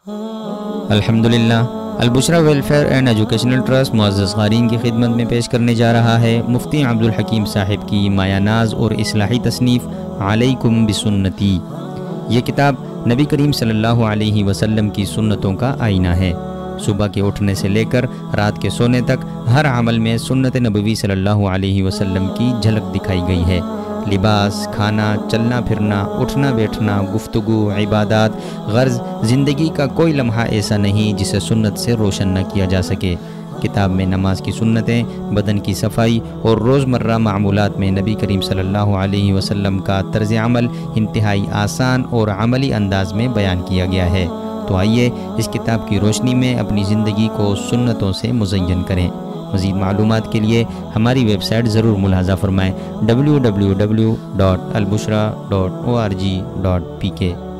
الحمدللہ البشرا welfare and educational trust معزز قارئین کی خدمت میں پیش کرنے جا رہا ہے مفتی عبدالحکیم صاحب کی مایہ ناز اور اصلاحی تصنیف علیکم بسنتی۔ یہ کتاب نبی کریم صلی اللہ علیہ وسلم کی سنتوں کا آئینہ ہے۔ صبح کے اٹھنے سے لے کر رات کے سونے تک ہر عمل میں سنت نبوی صلی اللہ علیہ وسلم کی جھلک دکھائی گئی ہے۔ لباس، کھانا، چلنا پھرنا، اٹھنا بیٹھنا، گفتگو، عبادات، غرض زندگی کا کوئی لمحہ ایسا نہیں جسے سنت سے روشن نہ کیا جا سکے۔ کتاب میں نماز کی سنتیں، بدن کی صفائی اور روزمرہ معمولات میں نبی کریم صلی اللہ علیہ وسلم کا طرز عمل انتہائی آسان اور عملی انداز میں بیان کیا گیا ہے۔ تو آئیے اس کتاب کی روشنی میں اپنی زندگی کو سنتوں سے مزین کریں۔ مزید معلومات کے لیے ہماری ویب سائٹ ضرور ملاحظہ فرمائیں www.albushra.org.pk۔